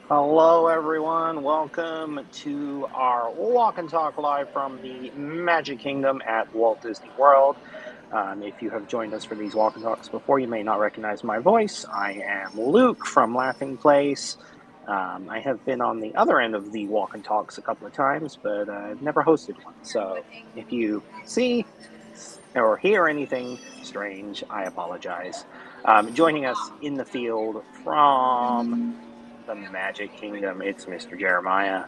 Hello, everyone. Welcome to our walk and talk live from the Magic Kingdom at Walt Disney World. If you have joined us for these walk and talks before, you may not recognize my voice. I am Luke from Laughing Place. I have been on the other end of the walk and talks a couple of times, but I've never hosted one. So if you see or hear anything strange, I apologize. Joining us in the field from the Magic Kingdom, it's Mr. Jeremiah.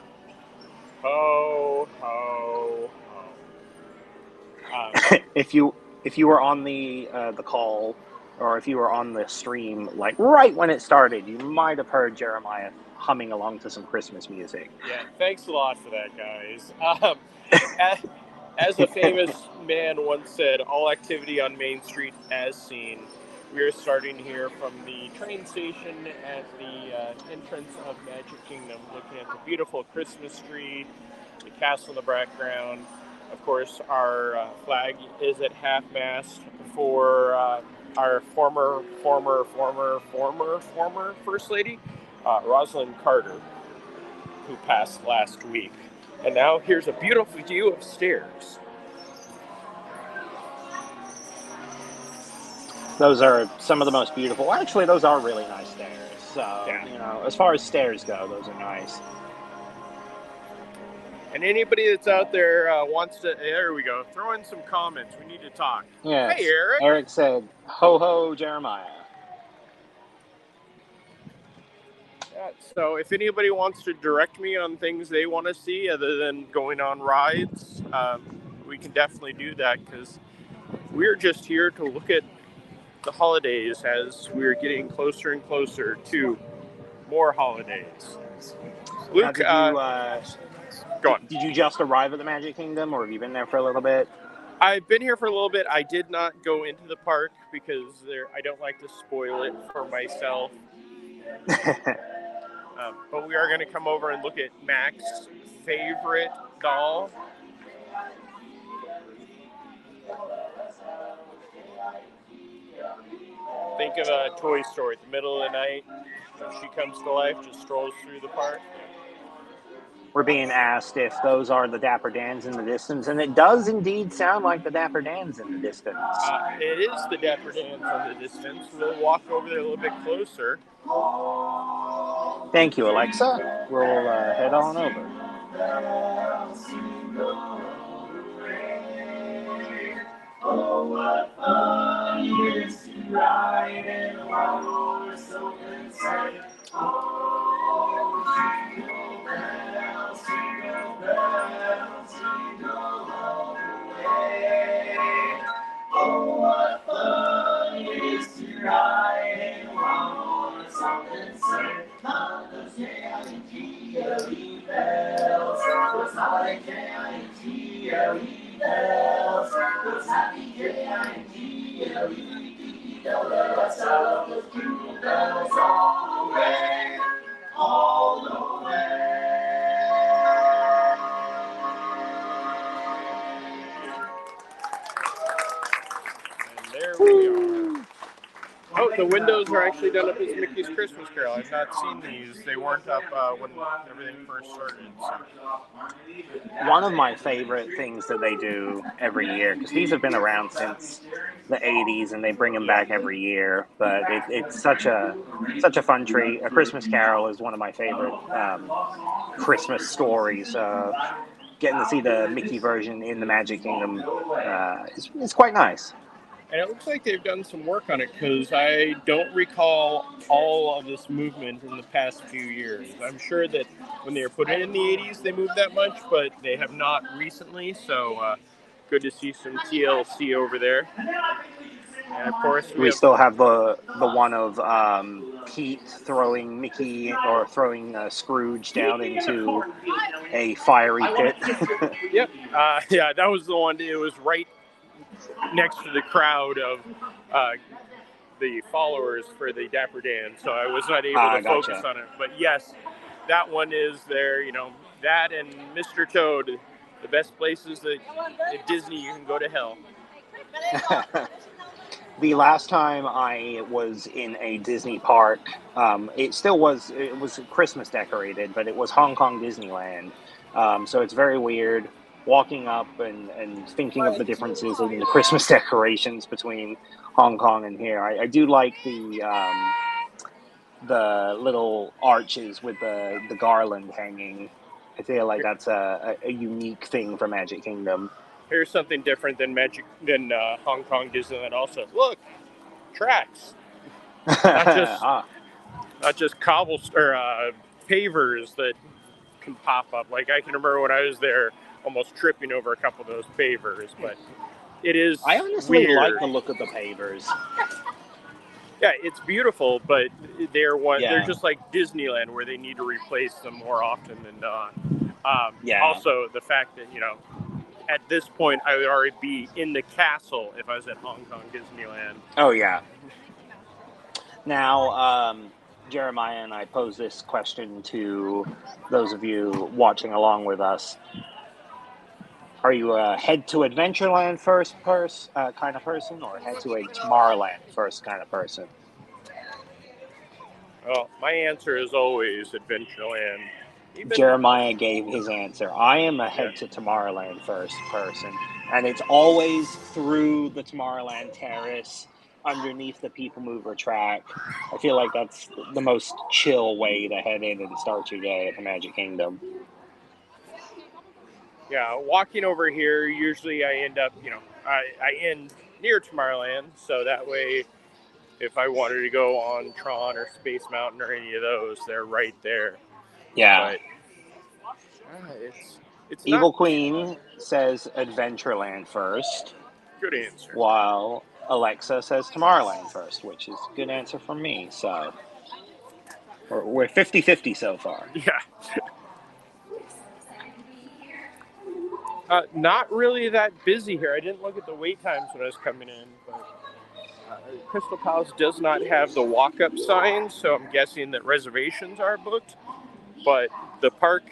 Ho, ho, ho. If you were on the call, or if you were on the stream, like right when it started, you might have heard Jeremiah humming along to some Christmas music. Yeah, thanks a lot for that, guys. As a famous man once said, all activity on Main Street as seen. We are starting here from the train station at the entrance of Magic Kingdom, looking at the beautiful Christmas tree, the castle in the background. Of course, our flag is at half-mast for our former First Lady, Rosalind Carter, who passed last week. And now here's a beautiful view of stairs. Those are some of the most beautiful. Actually, those are really nice stairs. So, Yeah. As far as stairs go, those are nice. And anybody that's out there wants to, there we go, throw in some comments. We need to talk. Yes. Hey, Eric. Eric said, ho ho, Jeremiah. Yeah, so if anybody wants to direct me on things they want to see other than going on rides, we can definitely do that, because we're just here to look at the holidays as we're getting closer and closer to more holidays. Luke, Go on. Did you just arrive at the Magic Kingdom, or have you been there for a little bit? I've been here for a little bit. I did not go into the park because I don't like to spoil it for myself. But we are going to come over and look at Mac's favorite doll. Think of a Toy Story at the middle of the night. When she comes to life, just strolls through the park. We're being asked if those are the Dapper Dans in the distance, and it does indeed sound like the Dapper Dans in the distance. It is the Dapper Dans in the distance. We'll walk over there a little bit closer. Thank you, Alexa. We'll head on over. Oh, what fun it is to ride in a one-horse open sleigh. Oh, jingle bells, jingle all the way. Oh, what fun it is to ride in a one-horse open sleigh. Those J-I-N-G-L-E bells, those holiday J-I-N-G-L-E bells, those happy J-I-N-G-L-E, let us out those jingle bells all the way, all the way. And there we are. Oh, the windows are actually done up as Mickey's Christmas Carol. I've not seen these. They weren't up when everything first started. So. One of my favorite things that they do every year, because these have been around since the 80s and they bring them back every year, but it's such a fun treat. A Christmas Carol is one of my favorite Christmas stories. Getting to see the Mickey version in the Magic Kingdom is quite nice. And it looks like they've done some work on it, because I don't recall all of this movement in the past few years. I'm sure that when they were put in the 80s, they moved that much, but they have not recently. So Good to see some TLC over there. And of course, We still have the one of Pete throwing Mickey or throwing Scrooge down into a fiery pit. Yep. Yeah, that was the one. It was right next to the crowd of the followers for the Dapper Dan, so I was not able to focus on it. But yes, that one is there. You know, that and Mr. Toad, the best places that at Disney you can go to hell. The last time I was in a Disney park, it was Christmas decorated, but it was Hong Kong Disneyland. So it's very weird walking up and thinking of the differences in the Christmas decorations between Hong Kong and here. I do like the little arches with the garland hanging. I feel like that's a unique thing for Magic Kingdom. Here's something different than Hong Kong Disneyland. Also, look, tracks, not just cobbles or pavers that can pop up. Like I can remember when I was there, almost tripping over a couple of those pavers. But it is. I honestly weird. like the look of the pavers. Yeah, it's beautiful, but they're just like Disneyland, where they need to replace them more often than not. Also, the fact that at this point, I would already be in the castle if I was at Hong Kong Disneyland. Oh, yeah. Now, Jeremiah and I pose this question to those of you watching along with us. Are you a head to Adventureland first kind of person, or head to a Tomorrowland first kind of person? Well, my answer is always Adventureland. Jeremiah gave his answer. I am a head to Tomorrowland first person, and it's always through the Tomorrowland terrace, underneath the People Mover track. I feel like that's the most chill way to head in and start your day at the Magic Kingdom. Yeah, walking over here, usually I end up, I end near Tomorrowland, so that way, if I wanted to go on Tron or Space Mountain or any of those, they're right there. Yeah. But, it's Evil Queen says Adventureland first. Good answer. While Alexa says Tomorrowland first, which is a good answer from me. So we're 50-50 so far. Yeah. Not really that busy here. I didn't look at the wait times when I was coming in, but Crystal Palace does not have the walk-up signs, so I'm guessing that reservations are booked. But the park,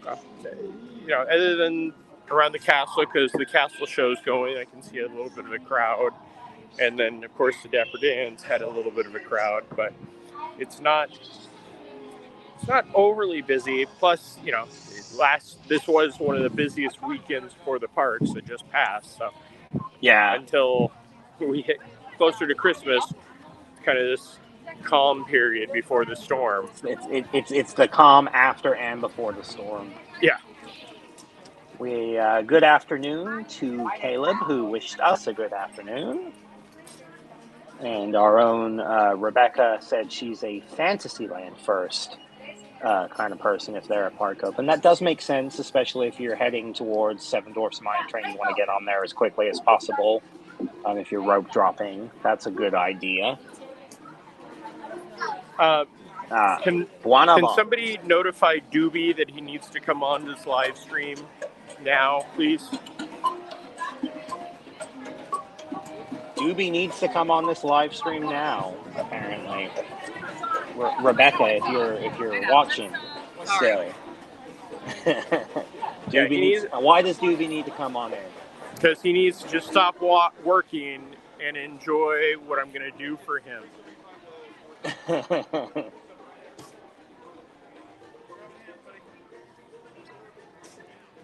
other than around the castle, because the castle show's going, I can see a little bit of a crowd. And then, of course, the Dapper Dans had a little bit of a crowd, but it's not overly busy. Plus, this was one of the busiest weekends for the parks that just passed. So, yeah, until we hit closer to Christmas, kind of this calm period before the storm. It's the calm after and before the storm. Yeah. Good afternoon to Caleb, who wished us a good afternoon. And our own Rebecca said she's a Fantasyland first kind of person if they're at park open. That does make sense, especially if you're heading towards Seven Dwarfs Mine Train. You want to get on there as quickly as possible. If you're rope dropping, that's a good idea. Can somebody notify Doobie that he needs to come on this live stream now, please? Doobie needs to come on this live stream now, apparently. Rebecca, if you're watching still. Why does Doobie need to come on in? Because he needs to just stop working and enjoy what I'm going to do for him.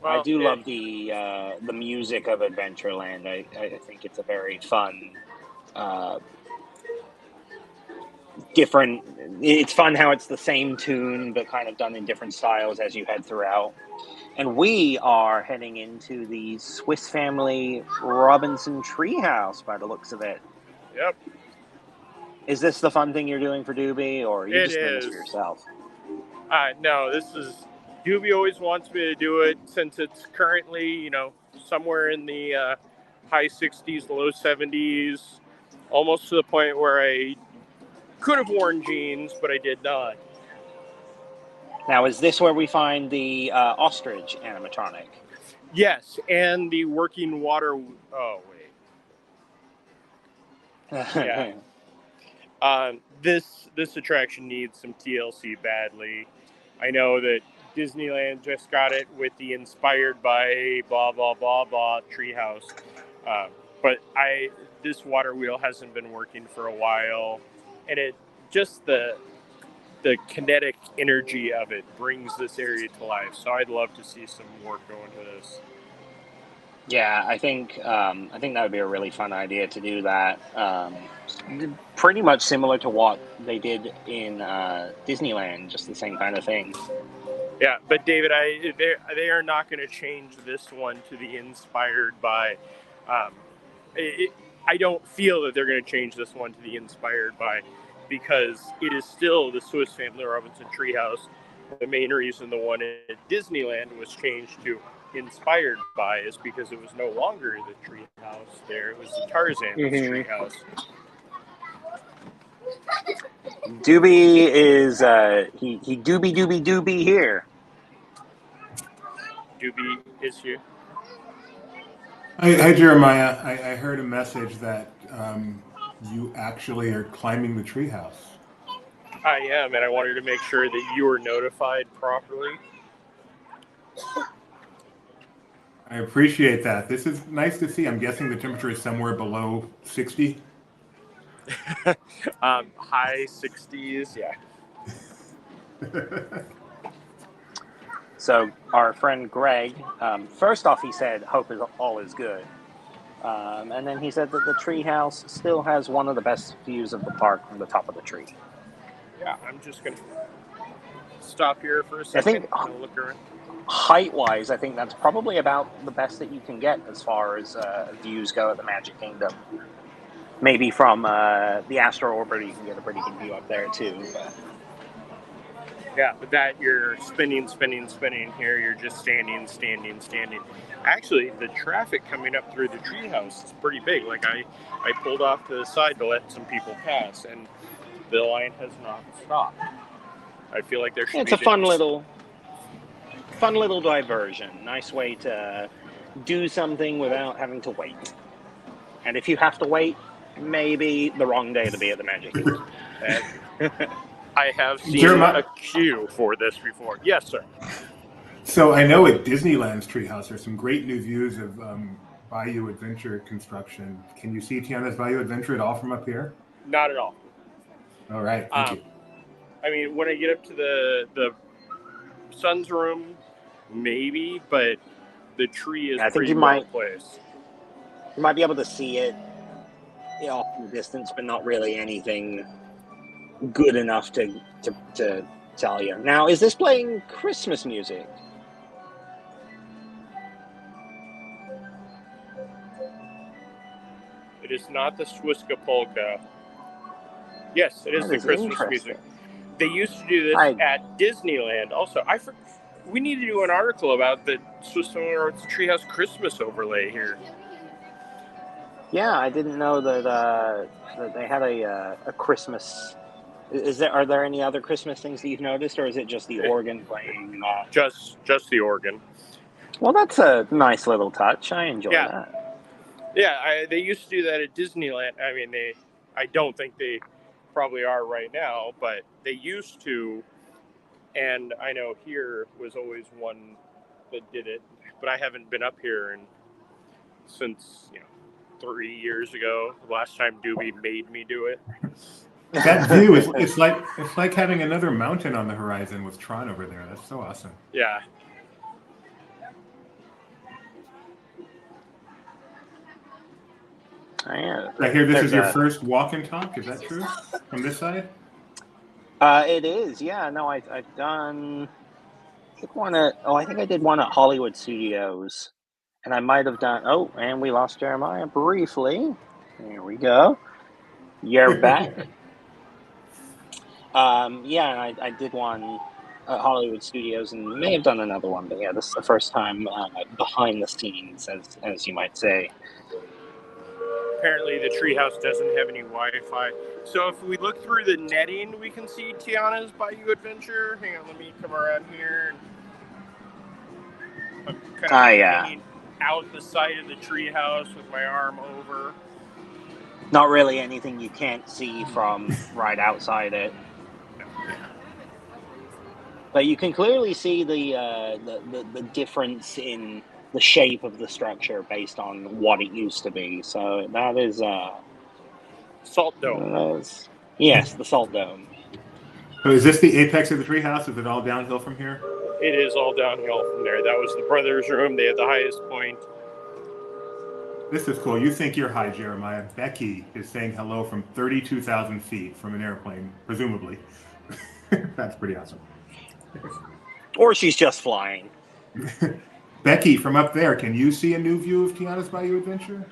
I do love the music of Adventureland. I think it's a very fun, different. It's fun how it's the same tune but kind of done in different styles as you head throughout. And we are heading into the Swiss Family Robinson Treehouse by the looks of it. Yep. Is this the fun thing you're doing for Doobie, or are you just doing this for yourself? No, this is... Doobie always wants me to do it since it's currently, somewhere in the high 60s, low 70s, almost to the point where I could have worn jeans, but I did not. Now, is this where we find the ostrich animatronic? Yes, and the working water. Oh wait, yeah. This attraction needs some TLC badly. I know that Disneyland just got it with the inspired by blah blah blah blah treehouse, but this water wheel hasn't been working for a while, and it just the kinetic energy of it brings this area to life. So I'd love to see some work go into this. Yeah, I think that would be a really fun idea to do that. Pretty much similar to what they did in Disneyland, just the same kind of thing. Yeah, but David, they are not going to change this one to the inspired by. I don't feel that they're going to change this one to the inspired by, because it is still the Swiss Family Robinson Treehouse. The main reason the one at Disneyland was changed to inspired by is because it was no longer the treehouse there. It was the Tarzan's treehouse. Doobie is he doobie here. Doobie is here. Hi, Jeremiah. I heard a message that you actually are climbing the treehouse. I am, and I wanted to make sure that you were notified properly. I appreciate that. This is nice to see. I'm guessing the temperature is somewhere below 60. High 60s, yeah. So our friend Greg, first off, he said, "Hope all is good," and then he said that the treehouse still has one of the best views of the park from the top of the tree. Yeah, I'm just gonna stop here for a second and look around. Height-wise, I think that's probably about the best that you can get as far as views go at the Magic Kingdom. Maybe from the Astro Orbiter, you can get a pretty good view up there too. But... Yeah, but that you're spinning here, you're just standing. Actually, the traffic coming up through the treehouse is pretty big. Like I pulled off to the side to let some people pass, and the line has not stopped. I feel like there should be... It's a fun little diversion. Nice way to do something without having to wait. And if you have to wait, maybe the wrong day to be at the Magic Kingdom. I have seen a queue for this before. Yes, sir. So I know at Disneyland's treehouse there's some great new views of Bayou Adventure construction. Can you see Tiana's Bayou Adventure at all from up here? Not at all. All right, thank you. I mean, when I get up to the Sun's room, maybe, but the tree is pretty well placed. You might be able to see it off in the distance, but not really anything good enough to tell you. Now, is this playing Christmas music? It is not the Swiska polka. Yes, it is the Christmas music. They used to do this at Disneyland. Also, we need to do an article about the Swiss Family Robinson Treehouse Christmas overlay here. Yeah, I didn't know that they had a Christmas. Are there any other Christmas things that you've noticed, or is it just the organ playing? Just the organ. Well, that's a nice little touch. I enjoy that. Yeah, they used to do that at Disneyland. I mean, I don't think they probably are right now, but they used to. And I know here was always one that did it, but I haven't been up here since 3 years ago. The last time Doobie made me do it. That view it's like having another mountain on the horizon with Tron over there. That's so awesome. Yeah. I hear this is your first walk and talk. Is that true? From this side? It is. Yeah. No, I've done. I think I did one at Hollywood Studios, and I might have done. Oh, and we lost Jeremiah briefly. There we go. You're back. Yeah, I did one at Hollywood Studios and may have done another one, but yeah, this is the first time behind the scenes, as you might say. Apparently the treehouse doesn't have any Wi-Fi. So if we look through the netting, we can see Tiana's Bayou Adventure. Hang on, let me come around here. I'm kind of hanging out the side of the treehouse with my arm over. Not really anything you can't see from right outside it. But you can clearly see the difference in the shape of the structure based on what it used to be. So that is Salt Dome. Yes, the Salt Dome. So is this the apex of the treehouse? Is it all downhill from here? It is all downhill from there. That was the brothers' room. They had the highest point. This is cool. You think you're high, Jeremiah. Becky is saying hello from 32,000 feet from an airplane, presumably. That's pretty awesome. Or she's just flying. Becky, from up there, can you see a new view of Tiana's Bayou Adventure?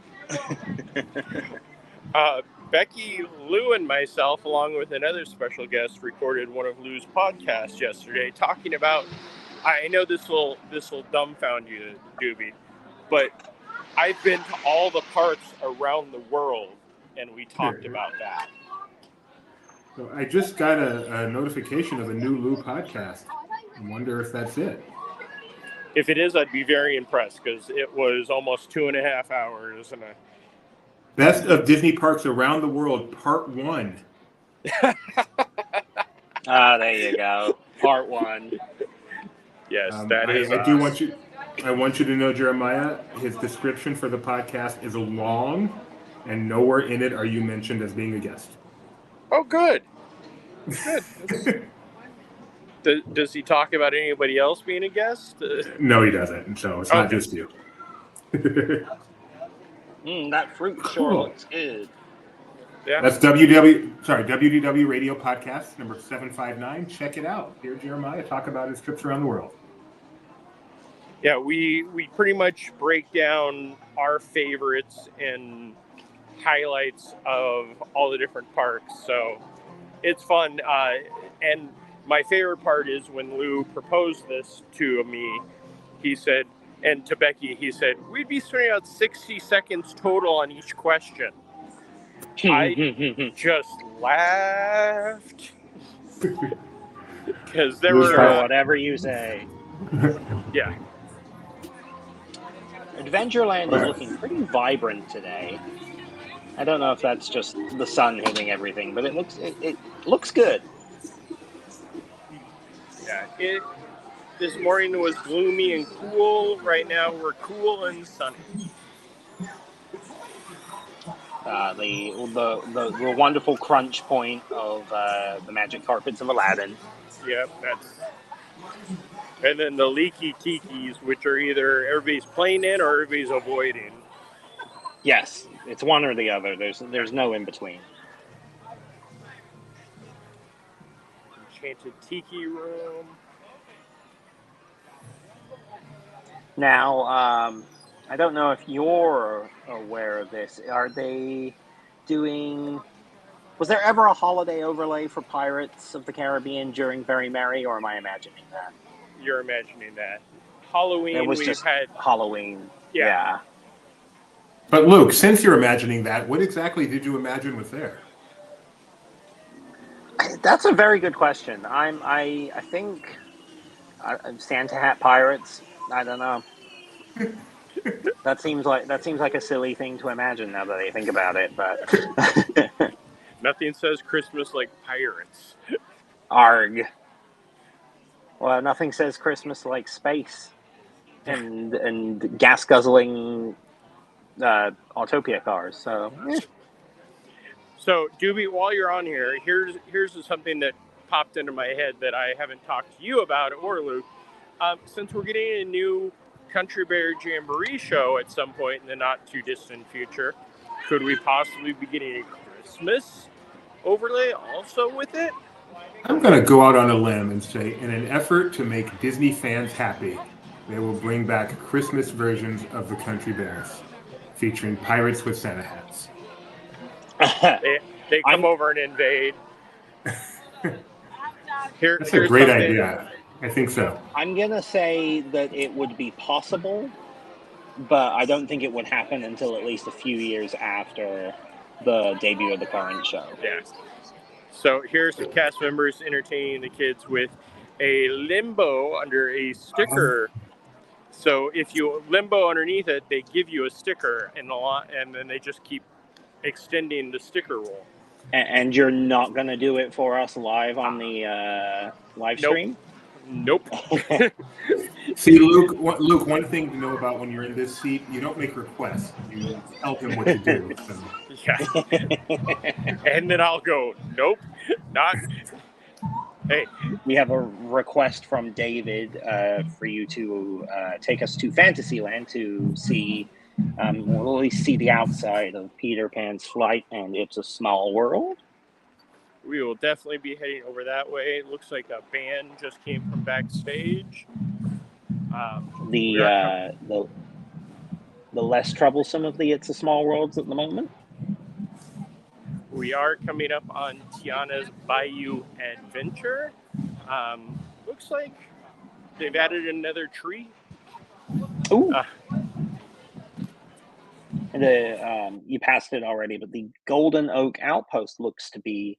Becky, Lou, and myself, along with another special guest, recorded one of Lou's podcasts yesterday, talking about. I know this will dumbfound you, Doobie, but I've been to all the parks around the world, and we talked about that. So I just got a notification of a new Lou podcast. I wonder if that's it. If it is, I'd be very impressed, because it was almost 2.5 hours. Best of Disney Parks Around the World, Part 1. There you go. Part 1. Yes, that is. I want you to know, Jeremiah, his description for the podcast is long, and nowhere in it are you mentioned as being a guest. Oh, good. Does he talk about anybody else being a guest? No, he doesn't. So it's not just you. That fruit sure looks good. Yeah. That's WDW Radio Podcast number 759. Check it out. Hear Jeremiah talk about his trips around the world. Yeah, we pretty much break down our favorites and highlights of all the different parks. So it's fun. And my favorite part is when Lou proposed this to me, he said, and to Becky, he said, we'd be spending out 60 seconds total on each question. I just laughed. Because there were... whatever you say. Yeah. Adventureland is looking pretty vibrant today. I don't know if that's just the sun hitting everything, but it looks good. Yeah, this morning was gloomy and cool. Right now we're cool and sunny. The wonderful crunch point of the magic carpets of Aladdin. Yep, and then the leaky tikis, which are either everybody's playing in or everybody's avoiding. Yes, it's one or the other. There's no in between. Enchanted Tiki Room. Now, I don't know if you're aware of this. Are they doing... Was there ever a holiday overlay for Pirates of the Caribbean during Very Merry, or am I imagining that? You're imagining that. Halloween, it was just Halloween. Yeah. But Luke, since you're imagining that, what exactly did you imagine was there? That's a very good question. I think Santa Hat Pirates. I don't know. That seems like a silly thing to imagine now that I think about it, but nothing says Christmas like pirates. Arg. Well, nothing says Christmas like space and gas guzzling Autopia cars. So. So, Doobie, while you're on here, here's something that popped into my head that I haven't talked to you about or Luke. Since we're getting a new Country Bear Jamboree show at some point in the not too distant future, could we possibly be getting a Christmas overlay also with it? I'm going to go out on a limb and say, in an effort to make Disney fans happy, they will bring back Christmas versions of the Country Bears, featuring pirates with Santa hats. They come over and invade. That's a great idea. I think so. I'm gonna say that it would be possible, but I don't think it would happen until at least a few years after the debut of the current show. Yeah. So here's the cast members entertaining the kids with a limbo under a sticker. So if you limbo underneath it, they give you a sticker, and then they just keep extending the sticker roll. And you're not gonna do it for us live on the live stream? Nope. See, Luke, one thing to know about when you're in this seat, you don't make requests. You tell him what to do. So. Yeah. And then I'll go, nope, not. Hey. We have a request from David for you to take us to Fantasyland to see, we'll at least see the outside of Peter Pan's flight and It's a Small World. We will definitely be heading over that way. It looks like a band just came from backstage. The less troublesome of the It's a Small Worlds at the moment. We are coming up on Tiana's Bayou Adventure. Looks like they've added another tree. Ooh. You passed it already, but the Golden Oak Outpost looks to be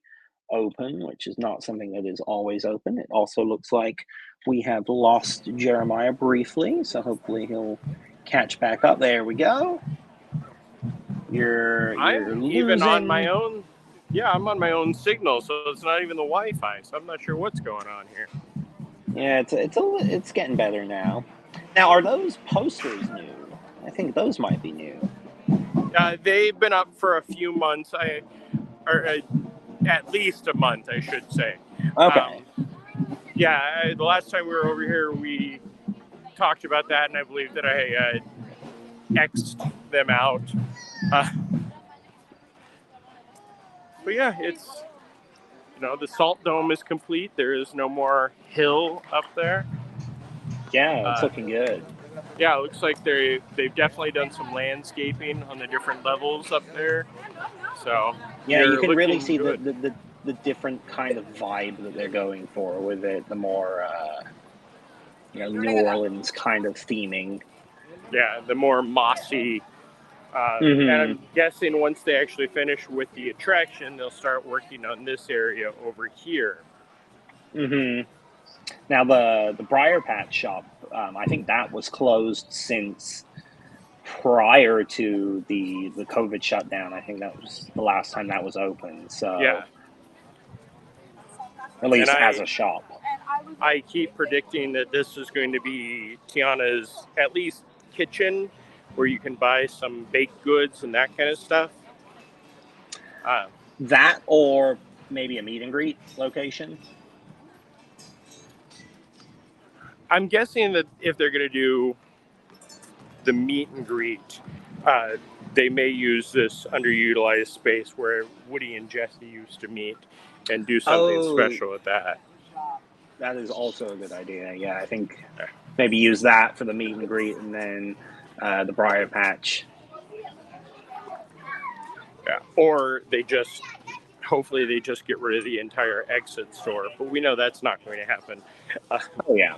open, which is not something that is always open. It also looks like we have lost Jeremiah briefly, so hopefully he'll catch back up. There we go. I'm even on my own. Yeah, I'm on my own signal, so it's not even the Wi-Fi. So I'm not sure what's going on here. Yeah, it's getting better now. Now, are those posters new? I think those might be new. They've been up for a few months. At least a month, I should say. Okay. The last time we were over here, we talked about that, and I believe that I X'd them out. But yeah, it's, the Salt Dome is complete. There is no more hill up there. Yeah, it's looking good. Yeah, it looks like they've definitely done some landscaping on the different levels up there. So yeah, you can really see the different kind of vibe that they're going for with it. The more New Orleans kind of theming. Yeah, the more mossy. And I'm guessing once they actually finish with the attraction, they'll start working on this area over here. Now the Briar Patch shop, I think that was closed since prior to the COVID shutdown. I think that was the last time that was open. So yeah, at least as a shop. I keep predicting that this is going to be Tiana's at least kitchen, where you can buy some baked goods and that kind of stuff. That or maybe a meet and greet location. I'm guessing that if they're going to do the meet and greet, they may use this underutilized space where Woody and Jesse used to meet and do something special with that. That is also a good idea. Yeah, I think maybe use that for the meet and greet, and then the Briar Patch. Yeah, or hopefully they just get rid of the entire exit store, but we know that's not going to happen. Yeah,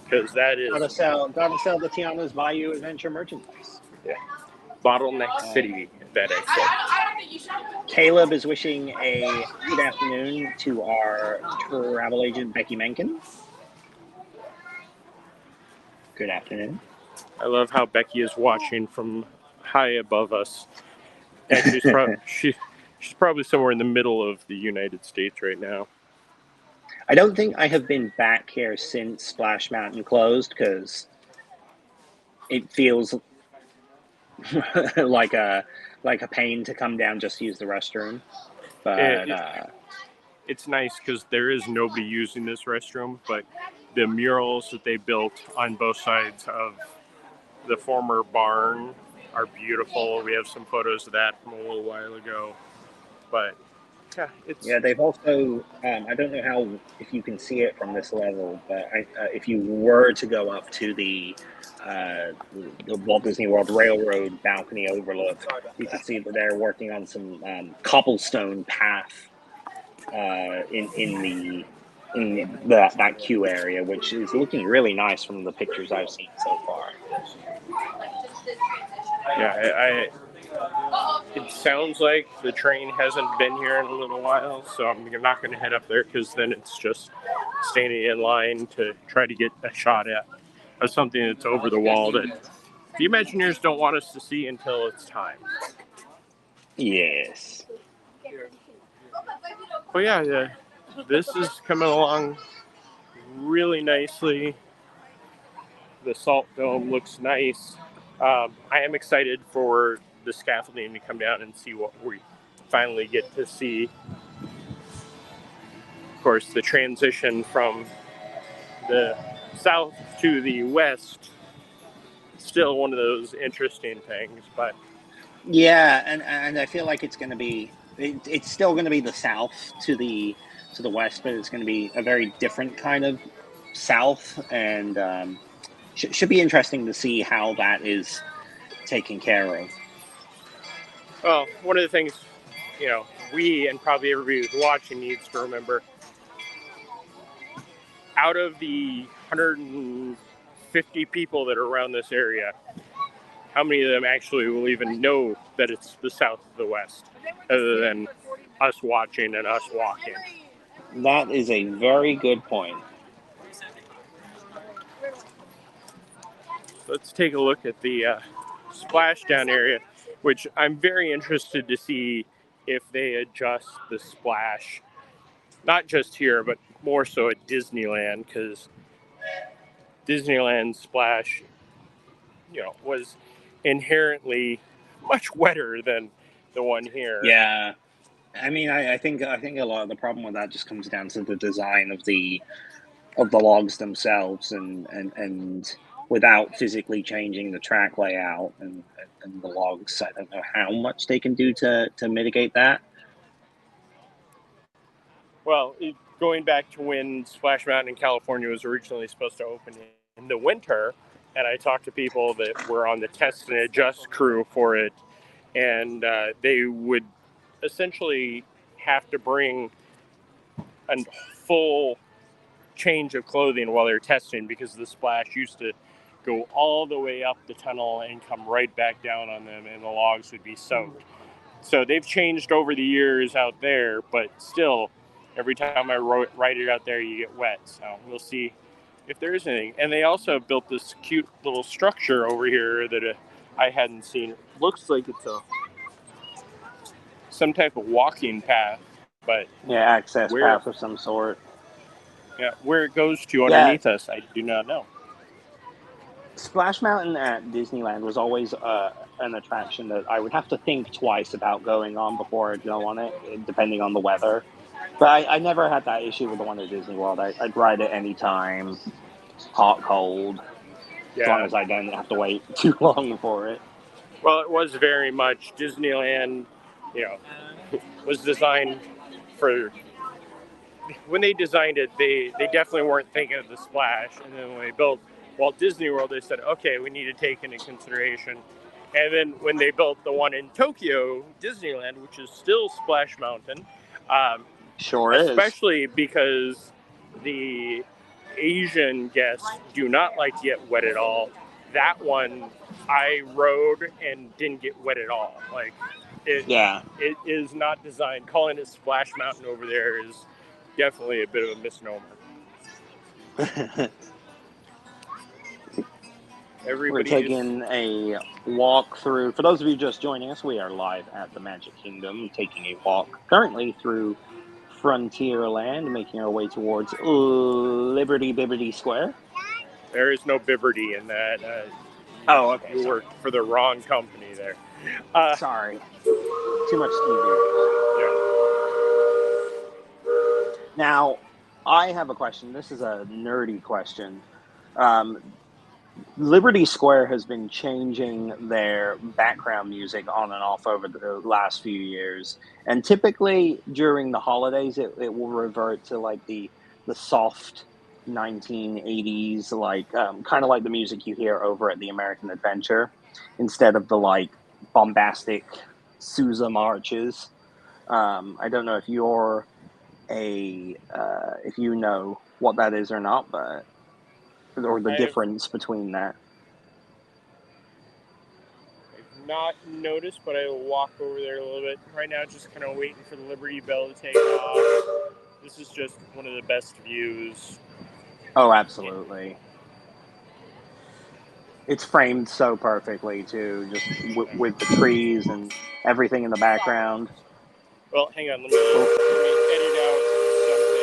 because that is gotta sell the Tiana's Bayou Adventure merchandise. Yeah, bottleneck city. That exit. Caleb is wishing a good afternoon to our travel agent Becky Mencken. Good afternoon. I love how Becky is watching from high above us. And she's probably somewhere in the middle of the United States right now. I don't think I have been back here since Splash Mountain closed, because it feels like a pain to come down just to use the restroom. But it's nice because there is nobody using this restroom, but the murals that they built on both sides of the former barn are beautiful. We have some photos of that from a little while ago. But yeah, they've also I don't know if you can see it from this level, but if you were to go up to the Walt Disney World Railroad balcony overlook, you can see that they're working on some cobblestone path in the in that queue area, which is looking really nice from the pictures I've seen so far. Yeah, it sounds like the train hasn't been here in a little while, so I'm not going to head up there because then it's just standing in line to try to get a shot at something that's over the wall that the Imagineers don't want us to see until it's time. Yes. But yeah, this is coming along really nicely. The salt dome looks nice. I am excited for the scaffolding to come down and see what we finally get to see. Of course, the transition from the south to the west, still one of those interesting things. But Yeah, and I feel like it's going to be it's still going to be the south to the west, but it's going to be a very different kind of south, and should be interesting to see how that is taken care of. well, one of the things, we and probably everybody who's watching needs to remember, out of the 150 people that are around this area, how many of them actually will even know that it's the south of the west, other than us watching and us walking? That is a very good point. Let's take a look at the splashdown area, which I'm very interested to see if they adjust the splash, not just here, but more so at Disneyland, because Disneyland splash, was inherently much wetter than the one here. Yeah, I mean, I think a lot of the problem with that just comes down to the design of the logs themselves, and without physically changing the track layout and the logs, I don't know how much they can do to mitigate that. Well, going back to when Splash Mountain in California was originally supposed to open in the winter, and I talked to people that were on the test and adjust crew for it, and they would essentially have to bring a full change of clothing while they're testing, because the splash used to go all the way up the tunnel and come right back down on them, and the logs would be soaked. So they've changed over the years out there, but still, every time I ride it out there, you get wet. So we'll see if there is anything. And they also built this cute little structure over here that I hadn't seen. It looks like it's some type of walking path, but yeah, access path of some sort. Yeah, where it goes to underneath us, I do not know. Splash Mountain at Disneyland was always an attraction that I would have to think twice about going on before I'd go on it, depending on the weather. But I never had that issue with the one at Disney World. I'd ride it anytime, hot, cold, as long as I don't have to wait too long for it. Well, it was very much Disneyland, was designed for... When they designed it, they definitely weren't thinking of the splash. And then when they built Walt Disney World, they said, okay, we need to take into consideration. And then when they built the one in Tokyo, Disneyland, which is still Splash Mountain, sure is. Especially because the Asian guests do not like to get wet at all. That one I rode and didn't get wet at all. It is not designed. Calling it Splash Mountain over there is definitely a bit of a misnomer. We're taking a walk through. For those of you just joining us, we are live at the Magic Kingdom, taking a walk currently through Frontierland, making our way towards Liberty Bibbity Square. There is no Bibberty in that. Okay. You worked for the wrong company there. Sorry. Too much TV. Yeah. Now, I have a question. This is a nerdy question. Liberty Square has been changing their background music on and off over the last few years. And typically during the holidays, it will revert to like the soft 1980s, kind of like the music you hear over at the American Adventure, instead of the bombastic Sousa marches. I don't know if you're if you know what that is or not, but or the I have difference between that. not noticed, but I will walk over there a little bit. Right now, just kind of waiting for the Liberty Bell to take off. This is just one of the best views. Oh, absolutely. It's framed so perfectly too, just with the trees and everything in the background. Well, hang on, let me edit out something.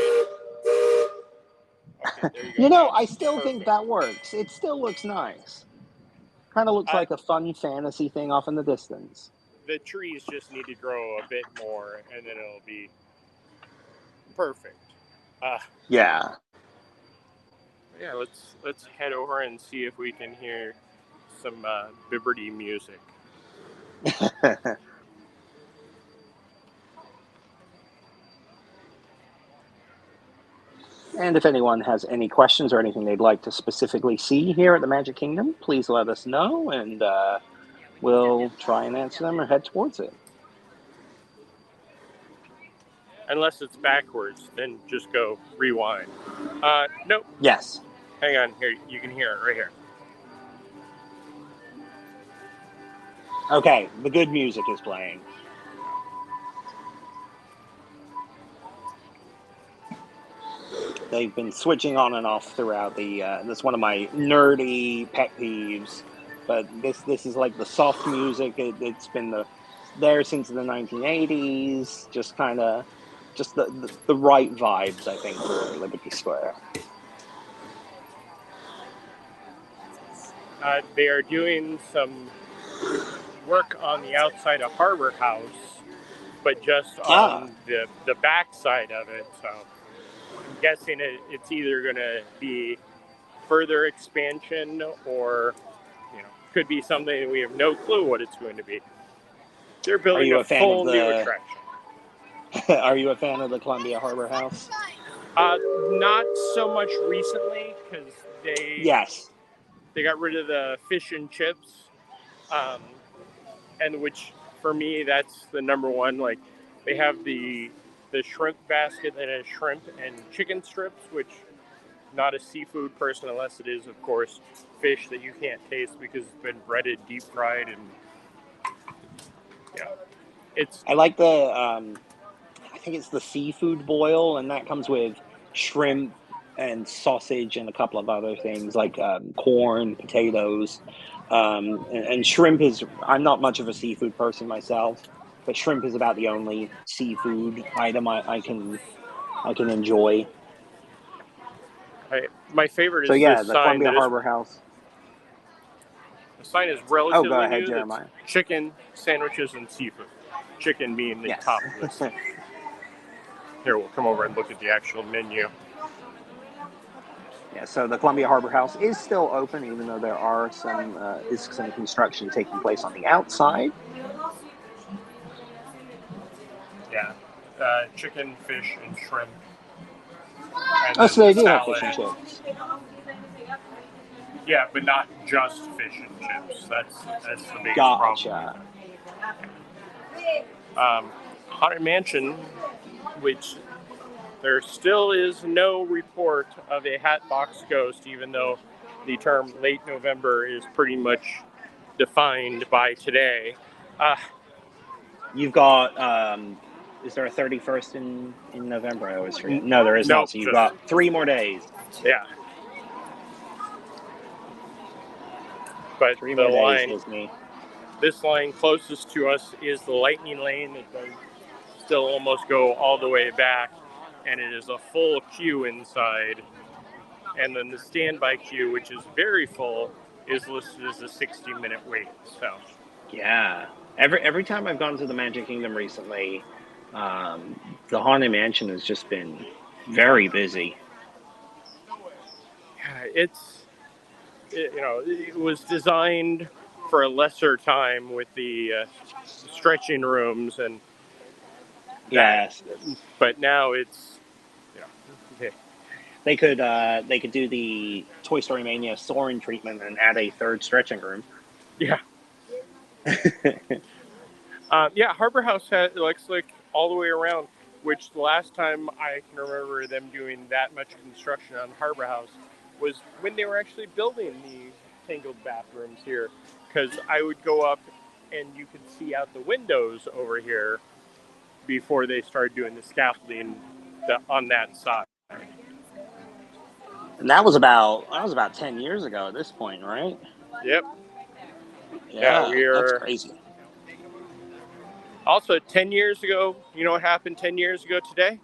Okay, there you go. You know, I That's still think perfect. that works. It still looks nice. Kind of looks like a fun fantasy thing off in the distance. The trees just need to grow a bit more, and then it'll be perfect. Yeah. Yeah, let's head over and see if we can hear some Bibberty music. And if anyone has any questions or anything they'd like to specifically see here at the Magic Kingdom, please let us know, and we'll try and answer them or head towards it. Unless it's backwards, then just go rewind. Nope. Yes. Hang on, here, you can hear it right here. Okay, the good music is playing. They've been switching on and off throughout the. That's one of my nerdy pet peeves, but this is like the soft music. It's been there since the 1980s. Just kind of, just the right vibes, I think, for Liberty Square. They are doing some work on the outside of Harbor House, but just on the back side of it. So I'm guessing it's either going to be further expansion or, could be something we have no clue what it's going to be. They're building a full new attraction. Are you a fan of the Columbia Harbor House? Not so much recently, because they got rid of the fish and chips, and which for me that's the number one. Like they have the shrimp basket that has shrimp and chicken strips, which not a seafood person unless it is, of course, fish that you can't taste because it's been breaded, deep fried, and it's. I like the. I think it's the seafood boil, and that comes with shrimp and sausage and a couple of other things like corn, potatoes, and shrimp is. I'm not much of a seafood person myself, but shrimp is about the only seafood item I can enjoy. My favorite is so yeah, this the sign Columbia that is. Harbor House. The sign is relatively go ahead, new. Jeremiah. That's chicken, sandwiches, and seafood. Chicken being the top list. Here, we'll come over and look at the actual menu. Yeah, so the Columbia Harbor House is still open, even though there are some construction taking place on the outside. Yeah, chicken, fish, and shrimp. And so they do have fish and chips. Yeah, but not just fish and chips. That's the biggest problem. Haunted Mansion, which there still is no report of a Hatbox Ghost, even though the term late November is pretty much defined by today. You've got, is there a 31st in November? I always forget. No, there is not. So you've got 3 more days. Yeah. But 3 more days, Disney. This line closest to us is the Lightning Lane. It does still almost go all the way back, and it is a full queue inside. And then the standby queue, which is very full, is listed as a 60-minute wait. So, yeah, every time I've gone to the Magic Kingdom recently, the Haunted Mansion has just been very busy. Yeah, it was designed for a lesser time with the stretching rooms and yes, but now it's they could do the Toy Story Mania Soarin' treatment and add a 3rd stretching room. Yeah. Yeah, Harbor House looks like all the way around. which the last time I can remember them doing that much construction on Harbor House was when they were actually building the tangled bathrooms here, because I would go up and you could see out the windows over here before they started doing the scaffolding on that side. And that was about 10 years ago at this point, right? Yep. Yeah, Yeah, we that's are. crazy. Also, 10 years ago, you know what happened 10 years ago today?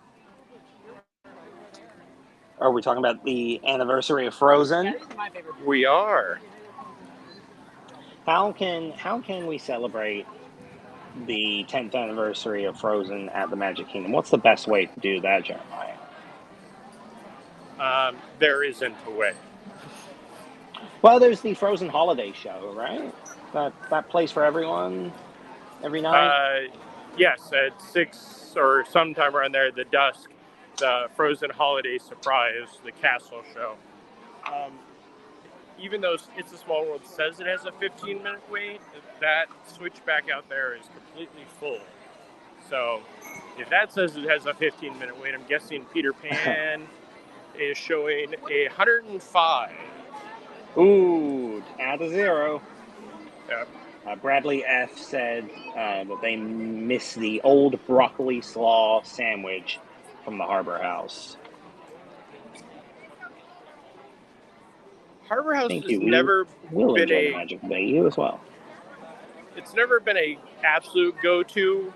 Are we talking about the anniversary of Frozen? We are. How can we celebrate the 10th anniversary of Frozen at the Magic Kingdom? What's the best way to do that, Jeremiah? There isn't a way. Well, there's the Frozen Holiday Show, right? That plays for everyone every night. Yes, at 6 or sometime around there, the dusk, the Frozen Holiday Surprise, the castle show. Even though It's a Small World says it has a 15-minute wait, that switchback out there is completely full. So if that says it has a 15-minute wait, I'm guessing Peter Pan is showing 105. Ooh, add a zero. Yep. Bradley F. said that they miss the old broccoli slaw sandwich from the Harbor House. Harbor House Thank has you. never We'll been enjoy the Magic Bay. You as well. It's never been a absolute go-to,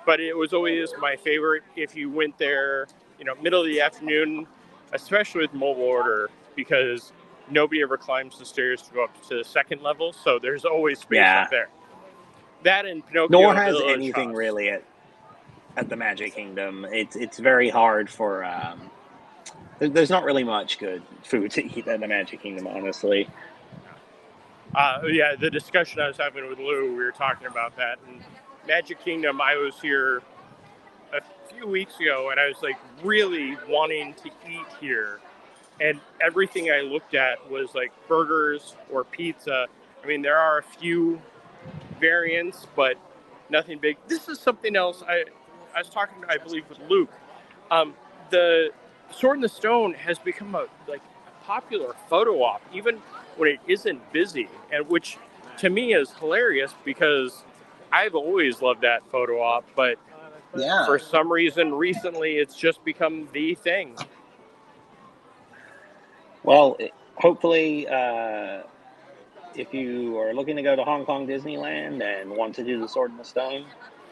but it was always my favorite if you went there, middle of the afternoon, especially with mobile order, because nobody ever climbs the stairs to go up to the second level, so there's always space up there. That and Pinocchio Nor has Village anything House. really at the Magic Kingdom. It's very hard for there's not really much good food to eat at the Magic Kingdom, honestly. Yeah, the discussion I was having with Lou, we were talking about that. And Magic Kingdom, I was here a few weeks ago, and I was like really wanting to eat here. And everything I looked at was like burgers or pizza. I mean, there are a few variants, but nothing big. This is something else. I was talking, I believe, with Luke. The Sword in the Stone has become a popular photo op, even when it isn't busy, and which to me is hilarious because I've always loved that photo op, but for some reason recently it's just become the thing. Well, hopefully, if you are looking to go to Hong Kong Disneyland and want to do the Sword in the Stone,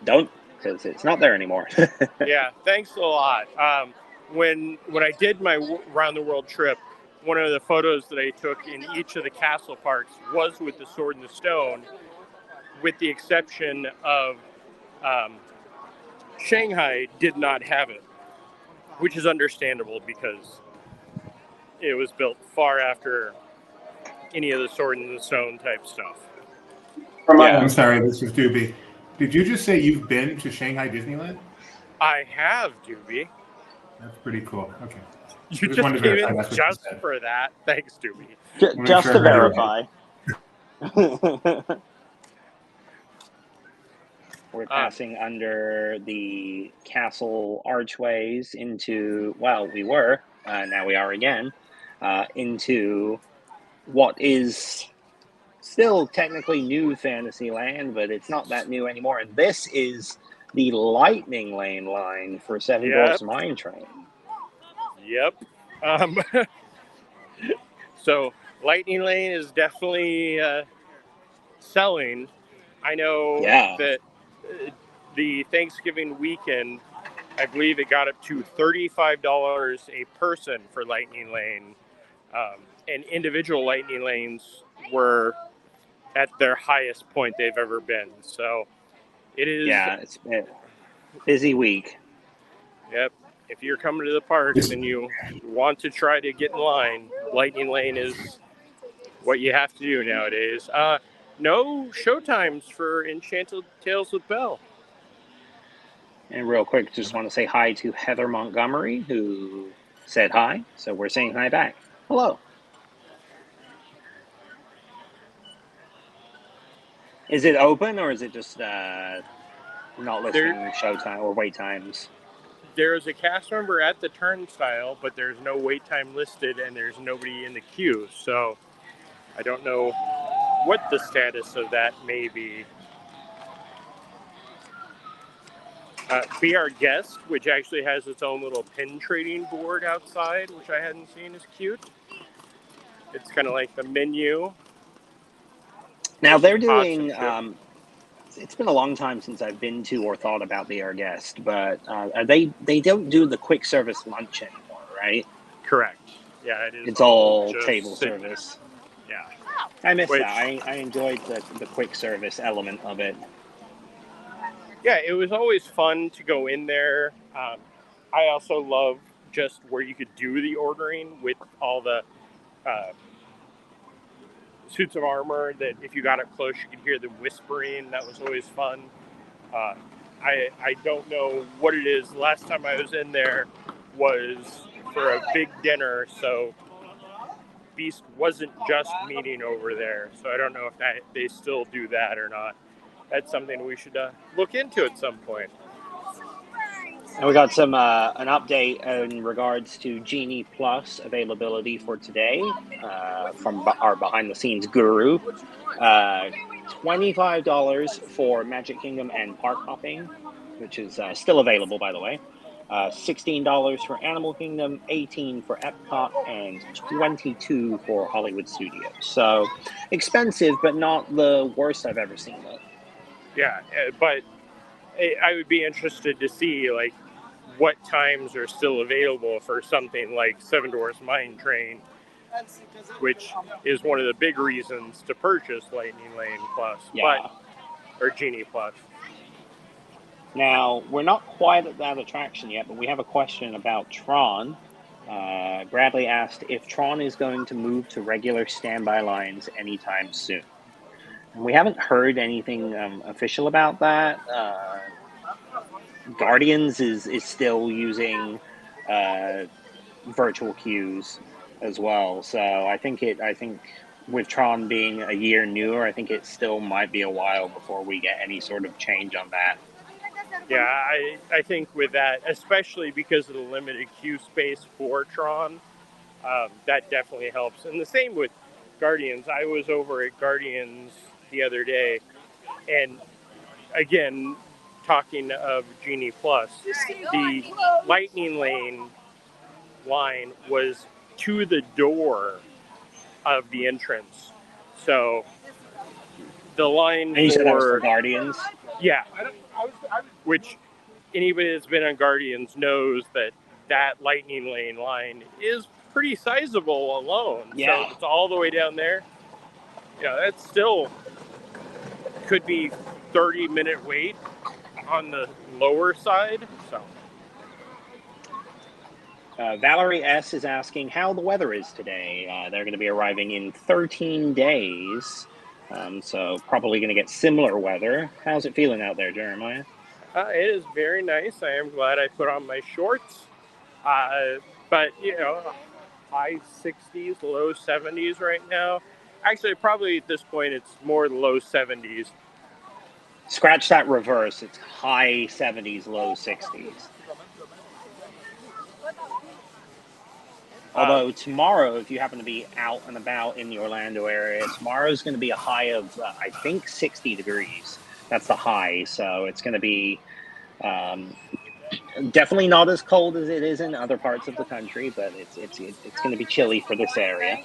don't, because it's not there anymore. Yeah, thanks a lot. When I did my round the world trip, one of the photos that I took in each of the castle parks was with the Sword in the Stone, with the exception of Shanghai did not have it, which is understandable because it was built far after any of the Sword in the Stone type stuff. Yeah. I'm sorry, this is Doobie. Did you just say you've been to Shanghai Disneyland? I have, Doobie. That's pretty cool. Okay. You just came in just for that. Thanks, Doobie. Just to verify. We're passing under the castle archways into, well, we were, now we are again, into what is still technically new Fantasyland, but it's not that new anymore. And this is the Lightning Lane line for Seven Dwarfs Mine Train. Yep. So Lightning Lane is definitely selling. I know that the Thanksgiving weekend, I believe it got up to $35 a person for Lightning Lane. And individual Lightning Lanes were at their highest point they've ever been. So it is. Yeah, it's a busy week. Yep. If you're coming to the parks and you want to try to get in line, Lightning Lane is what you have to do nowadays. No showtimes for Enchanted Tales with Belle. And real quick, just want to say hi to Heather Montgomery, who said hi. So we're saying hi back. Hello. Is it open or is it just not listing show time or wait times. There's a cast member at the turnstile, but there's no wait time listed, and there's nobody in the queue. So I don't know what the status of that may be. Be Our Guest, which actually has its own little pin trading board outside, which I hadn't seen, is cute. It's kind of like the menu. Now they're doing. It's been a long time since I've been to or thought about Be Our Guest, but they don't do the quick service lunch anymore, right? Correct. Yeah, it is. It's all table service. Yeah, I miss that. I enjoyed the quick service element of it. Yeah, it was always fun to go in there. I also love just where you could do the ordering with all the suits of armor that if you got up close, you could hear them whispering. That was always fun. I don't know what it is. Last time I was in there was for a big dinner, so Beast wasn't just meeting over there. So I don't know if they still do that or not. That's something we should look into at some point. And we got some an update in regards to Genie Plus availability for today from our behind-the-scenes guru. $25 for Magic Kingdom and Park Hopping, which is still available, by the way. $16 for Animal Kingdom, $18 for Epcot, and $22 for Hollywood Studios. So expensive, but not the worst I've ever seen it. Yeah, but I would be interested to see like what times are still available for something like Seven Dwarfs Mine Train, which is one of the big reasons to purchase Lightning Lane Plus, or Genie Plus. Now, we're not quite at that attraction yet, but we have a question about Tron. Bradley asked if Tron is going to move to regular standby lines anytime soon. And we haven't heard anything official about that. Guardians is still using virtual queues as well. So I think with Tron being a year newer, I think it still might be a while before we get any sort of change on that. Yeah, I think with that, especially because of the limited queue space for Tron, that definitely helps. And the same with Guardians. I was over at Guardians the other day, and again, talking of Genie Plus, the Lightning Lane line was to the door of the entrance. So the line for Guardians? Yeah. Which anybody that's been on Guardians knows that Lightning Lane line is pretty sizable alone. Yeah. So it's all the way down there. Yeah, that still could be 30-minute wait on the lower side. So Valerie S. is asking how the weather is today. They're going to be arriving in 13 days. So probably going to get similar weather. How's it feeling out there, Jeremiah? It is very nice. I am glad I put on my shorts. But, high 60s, low 70s right now. Actually, probably at this point, it's more low 70s. Scratch that reverse. It's high 70s, low 60s. Although tomorrow, if you happen to be out and about in the Orlando area, tomorrow is going to be a high of, I think, 60 degrees. That's the high. So it's going to be definitely not as cold as it is in other parts of the country, but it's going to be chilly for this area.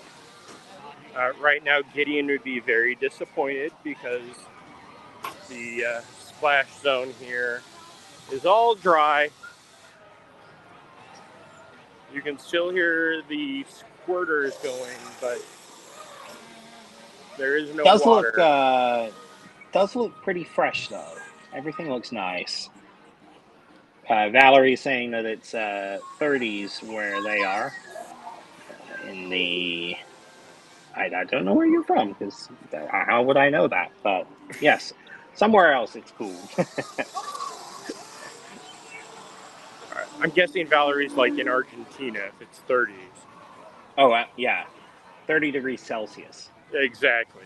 Right now, Gideon would be very disappointed because the splash zone here is all dry. You can still hear the squirters going, but there is no water. Does look pretty fresh, though. Everything looks nice. Valerie's saying that it's 30s where they are. In the... I don't know where you're from, because how would I know that? But, yes, somewhere else it's cool. I'm guessing Valerie's like in Argentina if it's 30s. Oh, yeah. 30 degrees Celsius. Exactly.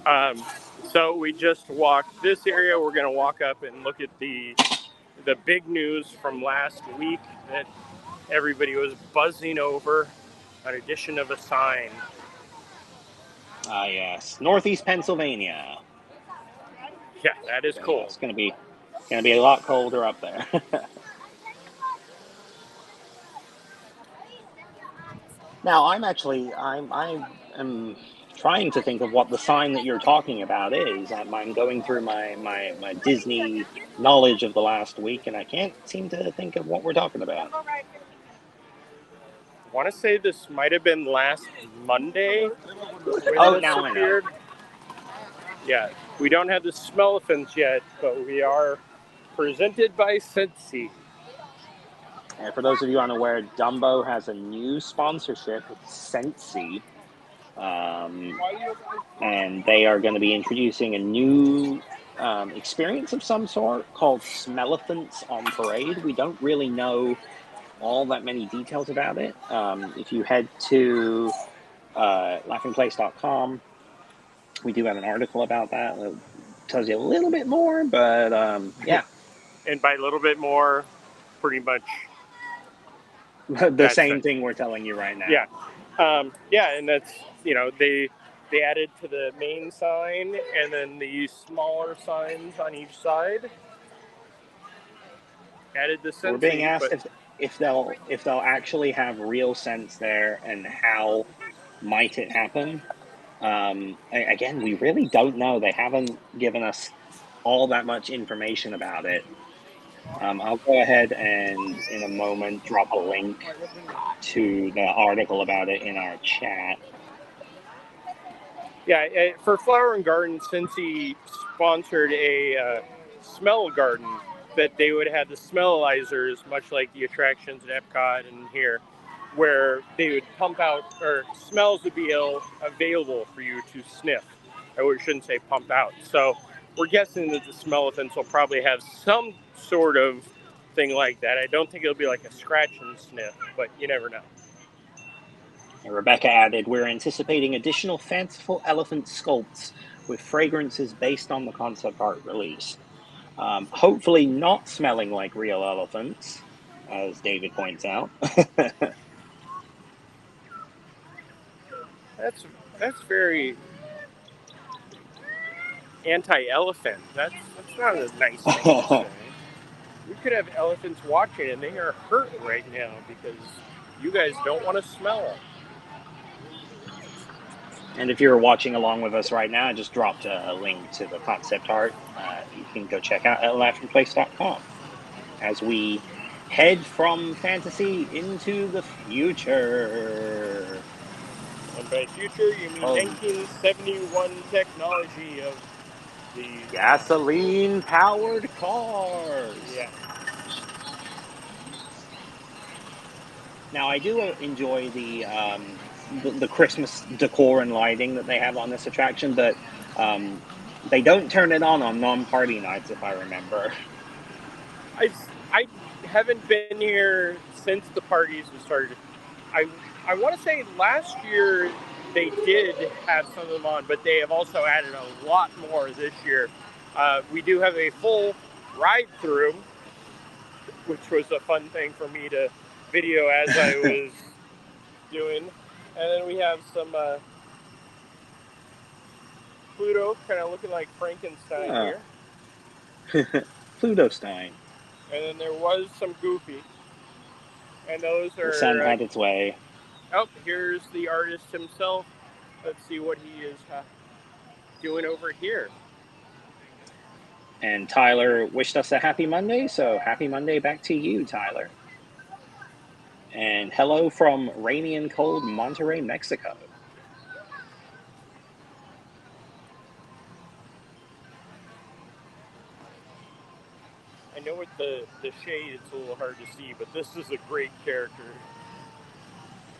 So we just walked this area. We're going to walk up and look at the big news from last week that everybody was buzzing over, an addition of a sign. Ah, yes, Northeast Pennsylvania. Yeah, that is So, cool. yeah, it's gonna be a lot colder up there. Now, I am trying to think of what the sign that you're talking about is. I'm going through my Disney knowledge of the last week, and I can't seem to think of what we're talking about. I want to say this might have been last Monday when Oh, this now I know. appeared. Yeah, we don't have the Smellephants yet, but we are presented by Scentsy. And for those of you unaware, Dumbo has a new sponsorship. It's Scentsy. And they are going to be introducing a new experience of some sort called Smellephants on Parade. We don't really know all that many details about it. If you head to laughingplace.com, we do have an article about that. It tells you a little bit more, but yeah. And by a little bit more, pretty much The same thing we're telling you right now. Yeah. Yeah, and that's, they added to the main sign and then the smaller signs on each side. Added the Scentsy. We're being asked if they'll actually have real scents there and how might it happen. Again, we really don't know. They haven't given us all that much information about it. I'll go ahead and in a moment drop a link to the article about it in our chat. Yeah, for Flower and Garden, Scentsy sponsored a smell garden that they would have the smellizers, much like the attractions at Epcot and here, where they would pump out, or smells would be available for you to sniff. I shouldn't say pump out. So we're guessing that the Smellephants will probably have some sort of thing like that. I don't think it'll be like a scratch and sniff, but you never know. And Rebecca added, we're anticipating additional fanciful elephant sculpts with fragrances based on the concept art release. Hopefully not smelling like real elephants, as David points out. That's very anti-elephant. That's not a nice thing to say. We could have elephants watching and they are hurt right now because you guys don't want to smell them. And if you're watching along with us right now, I just dropped a link to the concept art. You can go check out at laughingplace.com as we head from fantasy into the future. And by future, you mean 1971 technology of the gasoline-powered cars. Yeah. Now, I do enjoy the Christmas decor and lighting that they have on this attraction, but they don't turn it on non-party nights, if I remember. I haven't been here since the parties have started. I want to say last year they did have some of them on, but they have also added a lot more this year. We do have a full ride-through, which was a fun thing for me to video as I was doing. And then we have some Pluto, kind of looking like Frankenstein here. Pluto-stein. And then there was some Goofy. And those are... The sun had its way. Oh, here's the artist himself. Let's see what he is doing over here. And Tyler wished us a happy Monday, so happy Monday back to you, Tyler. And hello from rainy and cold Monterrey, Mexico. I know with the shade it's a little hard to see, but this is a great character.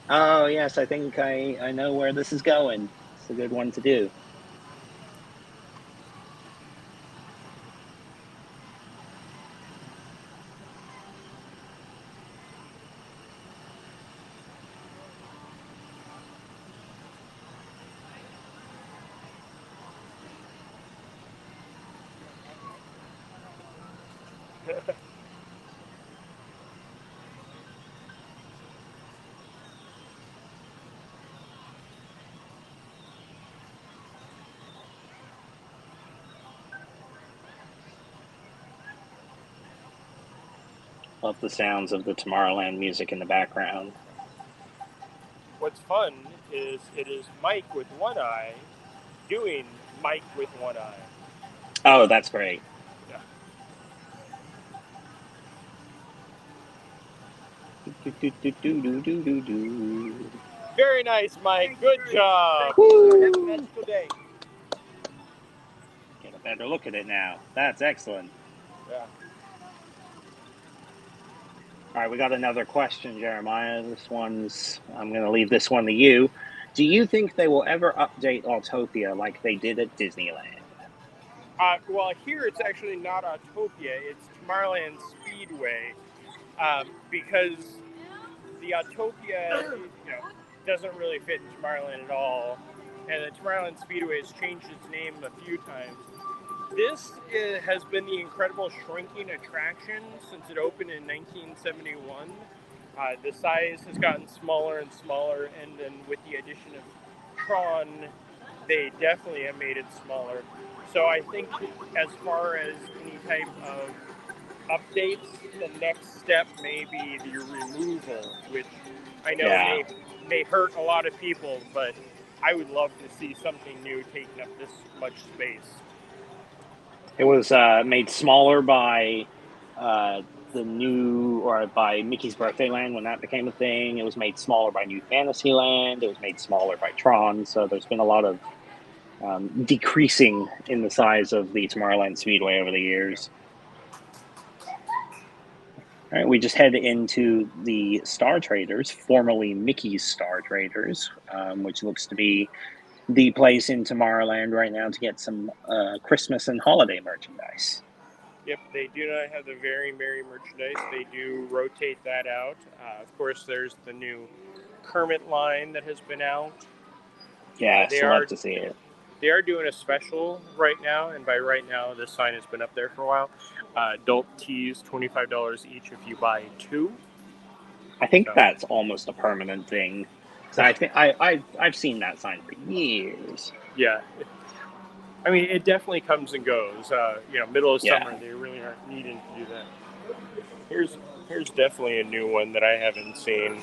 Oh, yes, I think I know where this is going. It's a good one to do. Love the sounds of the Tomorrowland music in the background. What's fun is it is Mike with one eye doing Mike with one eye. Oh, that's great. Yeah. Very nice, Mike. Good job. Woo! Have a magical day. Get a better look at it now. That's excellent. Yeah. All right, we got another question, Jeremiah. I'm going to leave this one to you. Do you think they will ever update Autopia like they did at Disneyland? Well, here it's actually not Autopia. It's Tomorrowland Speedway, because the Autopia, doesn't really fit in Tomorrowland at all, and the Tomorrowland Speedway has changed its name a few times. This has been the incredible shrinking attraction since it opened in 1971. The size has gotten smaller and smaller, and then with the addition of Tron, they definitely have made it smaller. So I think as far as any type of updates, the next step may be the removal, which I know may hurt a lot of people, but I would love to see something new taking up this much space. It was made smaller by by Mickey's Birthday Land when that became a thing. It was made smaller by New Fantasyland. It was made smaller by Tron. So there's been a lot of decreasing in the size of the Tomorrowland Speedway over the years. All right, we just head into the Star Traders, formerly Mickey's Star Traders, which looks to be the place in Tomorrowland right now to get some Christmas and holiday merchandise. Yep, they do not have the Very Merry merchandise. They do rotate that out. Of course, there's the new Kermit line that has been out. Yes, love to see it. They are doing a special right now, and by right now, this sign has been up there for a while. Adult teas, $25 each if you buy two. I think that's almost a permanent thing. So I think I've seen that sign for years. Yeah, I mean it definitely comes and goes. Middle of summer, they really aren't needing to do that. Here's definitely a new one that I haven't seen.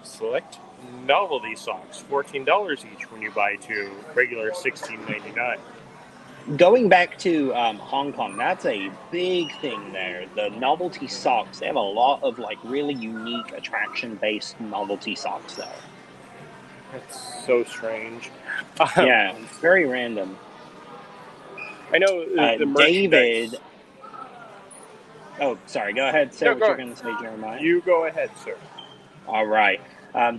Select novelty socks, $14 each when you buy two. Regular $16.99. Going back to Hong Kong, that's a big thing there. The novelty socks, they have a lot of really unique attraction-based novelty socks there. That's so strange. Yeah, it's very random. I know the David. Oh, sorry. Go ahead. Say what you're going to say, Jeremiah. You go ahead, sir. All right.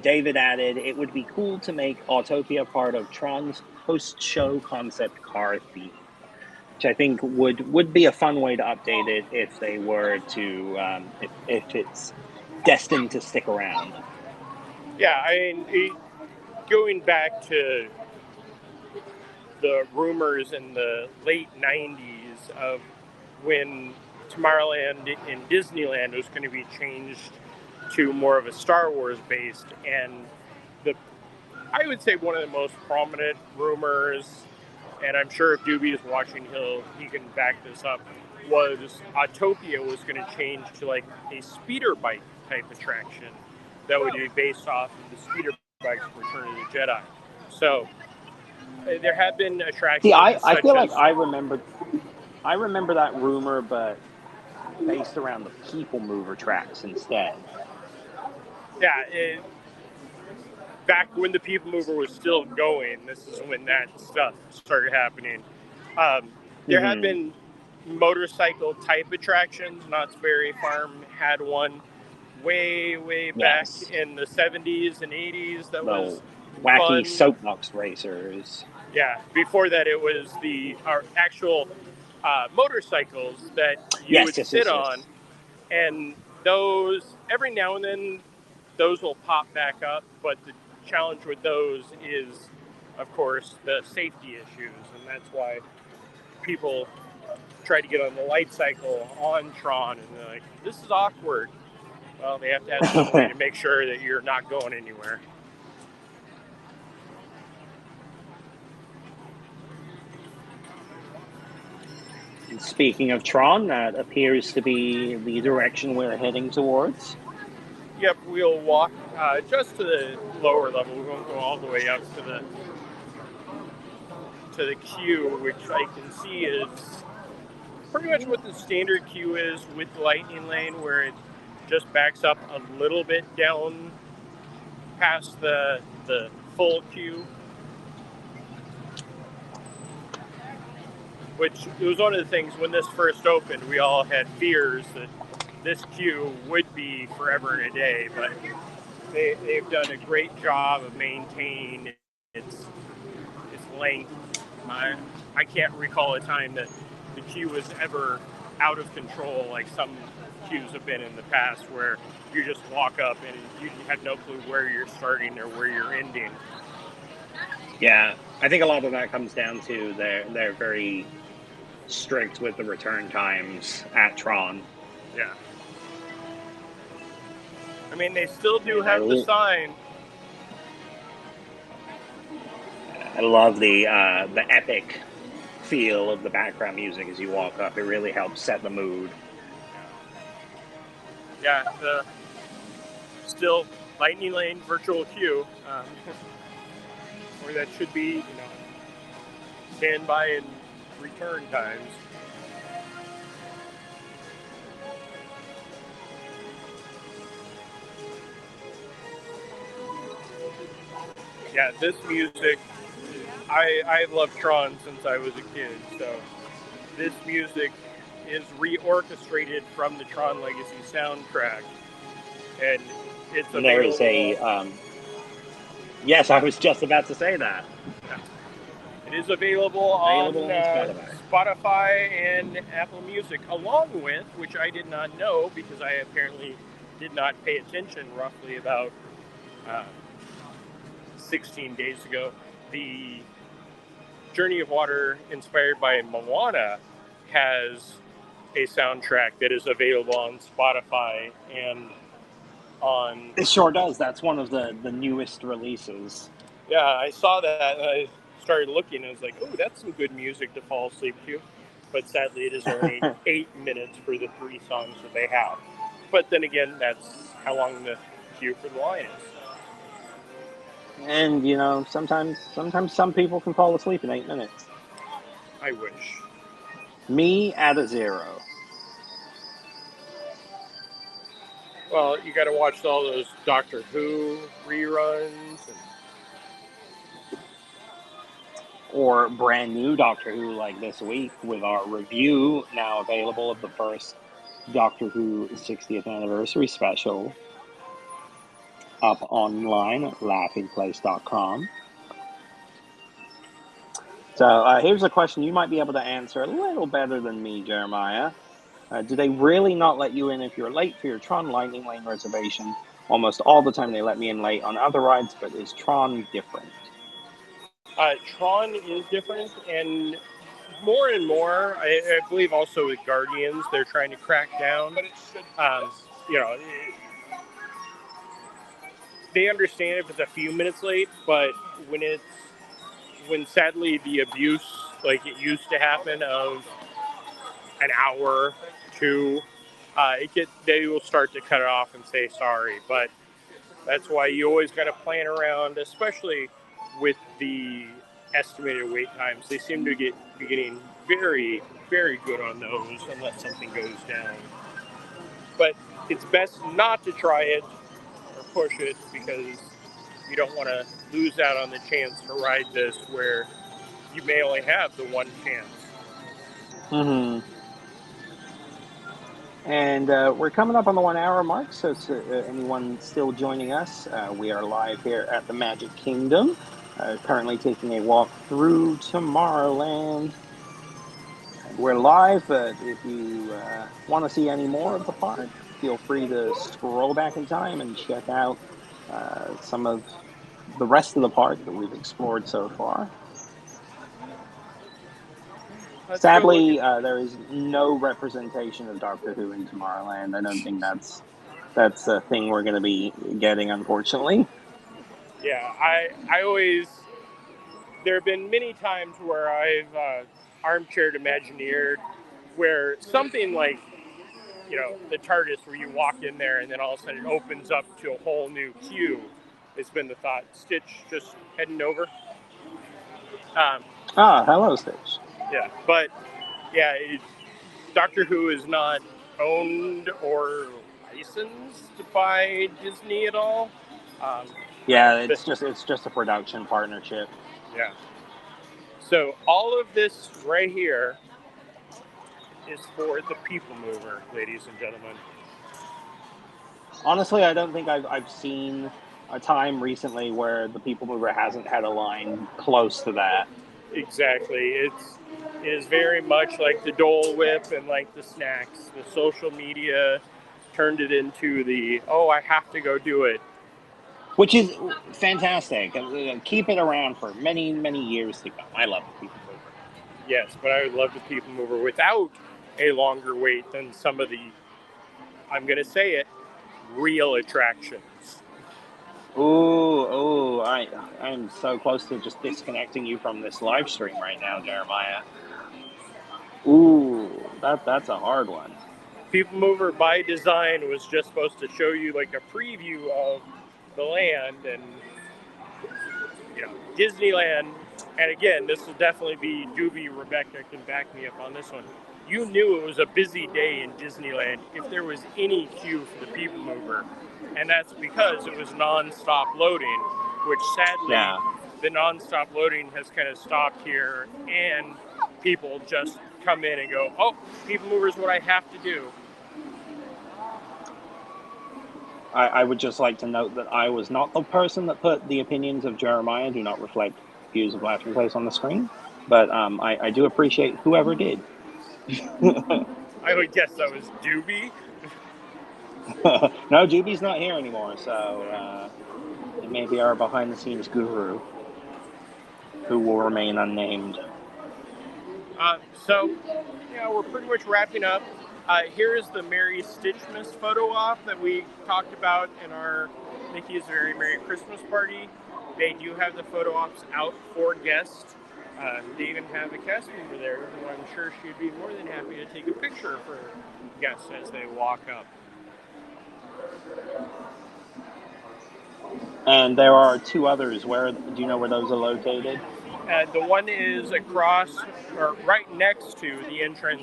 David added, it would be cool to make Autopia part of Tron's post-show concept car theme, which I think would be a fun way to update it if they were to, if it's destined to stick around. Yeah, I mean, going back to the rumors in the late 90s of when Tomorrowland and Disneyland was going to be changed to more of a Star Wars based, and I would say one of the most prominent rumors, and I'm sure if Doobie is watching, he can back this up, was Autopia was going to change to a speeder bike type attraction that would be based off of the speeder bikes from Return of the Jedi. So there have been attractions. See, I feel like I remember that rumor, but based around the People Mover tracks instead. Yeah, back when the People Mover was still going, this is when that stuff started happening. There have been motorcycle type attractions. Knott's Berry Farm had one way back in the 70s and 80s that was wacky fun. Soapbox racers. Yeah, before that it was our actual motorcycles that you would sit on, and those every now and then those will pop back up, but the challenge with those is, of course, the safety issues, and that's why people tried to get on the light cycle on Tron, and they're like, this is awkward. Well, they have to have some way to make sure that you're not going anywhere. Speaking of Tron, that appears to be the direction we're heading towards. Yep, we'll walk just to the lower level. We won't go all the way up to the queue, which I can see is pretty much what the standard queue is with the Lightning Lane, where it just backs up a little bit down past the full queue. Which it was one of the things when this first opened, we all had fears that this queue would be forever and a day, but they've done a great job of maintaining its length. I can't recall a time that the queue was ever out of control like some queues have been in the past, where you just walk up and you have no clue where you're starting or where you're ending. Yeah, I think a lot of that comes down to they're very strict with the return times at Tron. Yeah. I mean, they still do have the sign. I love the epic feel of the background music as you walk up. It really helps set the mood. Yeah, still Lightning Lane virtual queue, where that should be, standby and return times. Yeah, this music, I've loved Tron since I was a kid, so this music is reorchestrated from the Tron Legacy soundtrack, and it's available. There is a yes, I was just about to say that. It is available on Spotify and Apple Music, along with, which I did not know because I apparently did not pay attention, roughly about 16 days ago, the Journey of Water, inspired by Moana, has a soundtrack that is available on Spotify and on... It sure does. That's one of the newest releases. Yeah, I saw that and I started looking and I was like, oh, that's some good music to fall asleep to. But sadly, it is only 8 minutes for the 3 songs that they have. But then again, that's how long the queue for the line is. And, sometimes some people can fall asleep in 8 minutes. I wish. Me at a 0. Well, you got to watch all those Doctor Who reruns. Or brand new Doctor Who like this week with our review now available of the first Doctor Who 60th anniversary special up online at laughingplace.com. So here's a question you might be able to answer a little better than me, Jeremiah. Do they really not let you in if you're late for your Tron Lightning Lane reservation? Almost all the time they let me in late on other rides, but is Tron different? Tron is different, and more and more, I believe also with Guardians, they're trying to crack down. But it should, they understand if it's a few minutes late, but when sadly the abuse, like it used to happen, of an hour, 2, they will start to cut it off and say sorry. But that's why you always got to plan around, especially with the estimated wait times. They seem to be getting very, very good on those unless something goes down. But it's best not to try it or push it because you don't want to lose out on the chance to ride this where you may only have the one chance. Mm-hmm. And we're coming up on the 1 hour mark, so to anyone still joining us, we are live here at the Magic Kingdom, currently taking a walk through Tomorrowland. We're live, but if you want to see any more of the park, feel free to scroll back in time and check out some of the rest of the park that we've explored so far. Sadly, there is no representation of Doctor Who in Tomorrowland. I don't think that's a thing we're going to be getting, unfortunately. Yeah, I always, there have been many times where I've armchaired Imagineered where something like, you know, the TARDIS where you walk in there and then all of a sudden it opens up to a whole new queue. It's been the thought. Stitch just heading over. Hello, Stitch. Yeah, but yeah, Doctor Who is not owned or licensed by Disney at all. Yeah, it's just a production partnership. Yeah. So all of this right here is for the People Mover, ladies and gentlemen. Honestly, I don't think I've seen a time recently where the People Mover hasn't had a line close to that. Exactly. It is very much like the Dole Whip and like the snacks. The social media turned it into the, oh, I have to go do it. Which is fantastic. Keep it around for many, many years to come. I love the People Mover. Yes, but I would love the People Mover without a longer wait than some of the, I'm going to say it, real attractions. Ooh, I'm so close to just disconnecting you from this live stream right now, Jeremiah. Ooh, that's a hard one. People Mover by design was just supposed to show you like a preview of the land and, you know, Disneyland. And again, this will definitely be Doobie, Rebecca can back me up on this one. You knew it was a busy day in Disneyland if there was any queue for the People Mover. And that's because it was non-stop loading, which sadly, the non-stop loading has kind of stopped here, and people just come in and go, oh, People Mover is what I have to do. I would just like to note that I was not the person that put the opinions of Jeremiah do not reflect views of Laughing Place on the screen, but I do appreciate whoever did. I would guess that was Doobie. No, Doobie's not here anymore, so it may be our behind-the-scenes guru, who will remain unnamed. So, yeah, we're pretty much wrapping up. Here is the Merry Stitchmas photo op that we talked about in our Mickey's Very Merry Christmas Party. They do have the photo ops out for guests. They even have a cast member there who I'm sure she'd be more than happy to take a picture for guests as they walk up. And there are two others. Where do you know where those are located? The one is across, or right next to the entrance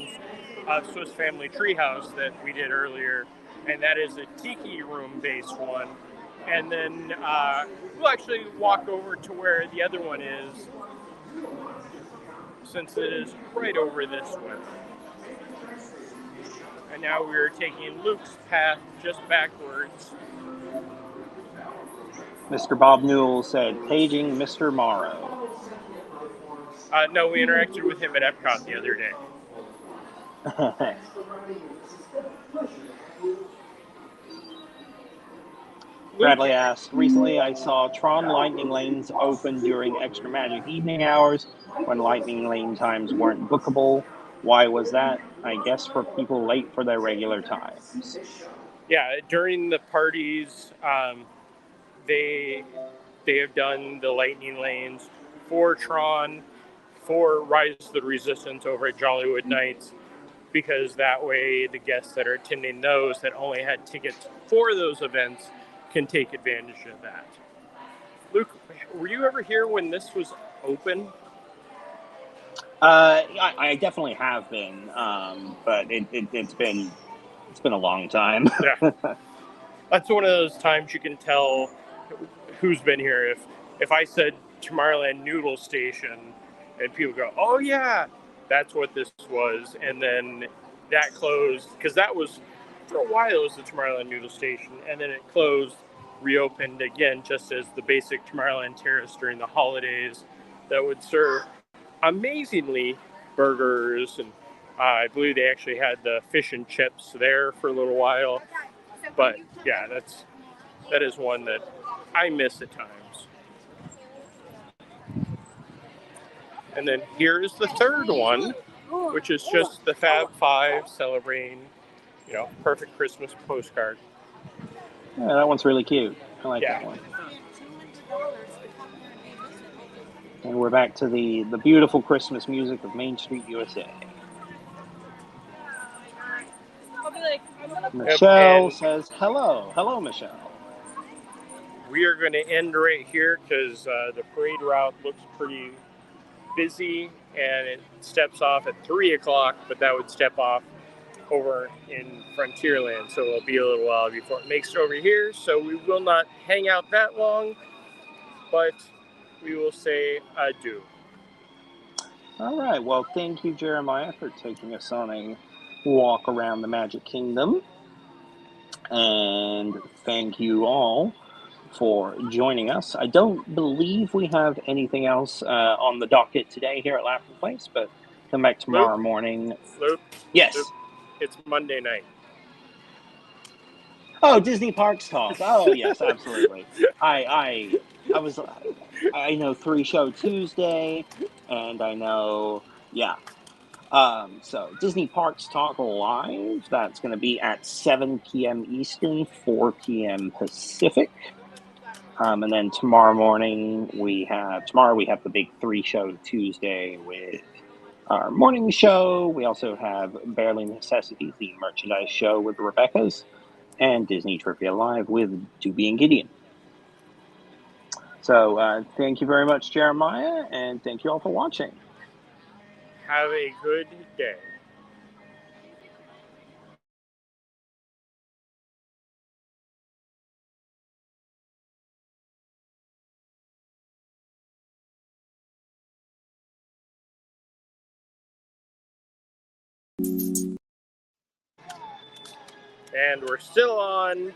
of Swiss Family Treehouse that we did earlier, and that is a tiki room-based one. And then we'll actually walk over to where the other one is, since it is right over this way. And now we're taking Luke's path just backwards. Mr. Bob Newell said, paging Mr. Morrow. No, we interacted with him at Epcot the other day. Bradley asked, recently I saw Tron Lightning Lanes open during Extra Magic evening hours when Lightning Lane times weren't bookable. Why was that? I guess for people late for their regular times. Yeah, during the parties, they have done the Lightning Lanes for Tron, for Rise of the Resistance over at Jollywood Nights, because that way the guests that are attending those that only had tickets for those events can take advantage of that. Luke, were you ever here when this was open? I definitely have been, but it's been a long time. Yeah, that's one of those times you can tell who's been here. If I said Tomorrowland Noodle Station, and people go, "Oh yeah, that's what this was," and then that closed because that was for a while it was the Tomorrowland Noodle Station, and then it closed, reopened again just as the basic Tomorrowland Terrace during the holidays that would serve amazingly burgers, and I believe they actually had the fish and chips there for a little while. But yeah, that is one that I miss at times. And then here's the third one. which is just the Fab Five celebrating, perfect Christmas postcard. Yeah, that one's really cute. I like that one. And we're back to the beautiful Christmas music of Main Street, USA. Michelle says hello. Hello, Michelle. We are going to end right here because the parade route looks pretty busy, and it steps off at 3 o'clock, but that would step off over in Frontierland, so it'll be a little while before it makes it over here, so we will not hang out that long, but we will say adieu. All right. Well, thank you, Jeremiah, for taking us on a walk around the Magic Kingdom. And thank you all for joining us. I don't believe we have anything else on the docket today here at Laughing Place, but come back tomorrow morning. Luke? Yes. Luke, it's Monday night. Oh, Disney Parks Talk. Oh, yes, absolutely. I know 3 Show Tuesday, and I know, yeah. So Disney Parks Talk Live, that's going to be at 7 p.m. Eastern, 4 p.m. Pacific. And then tomorrow we have the big 3 Show Tuesday with our morning show. We also have Barely Necessities, the merchandise show with the Rebeccas, and Disney Trivia Live with Doobie and Gideon. So thank you very much, Jeremiah, and thank you all for watching. Have a good day. And we're still on.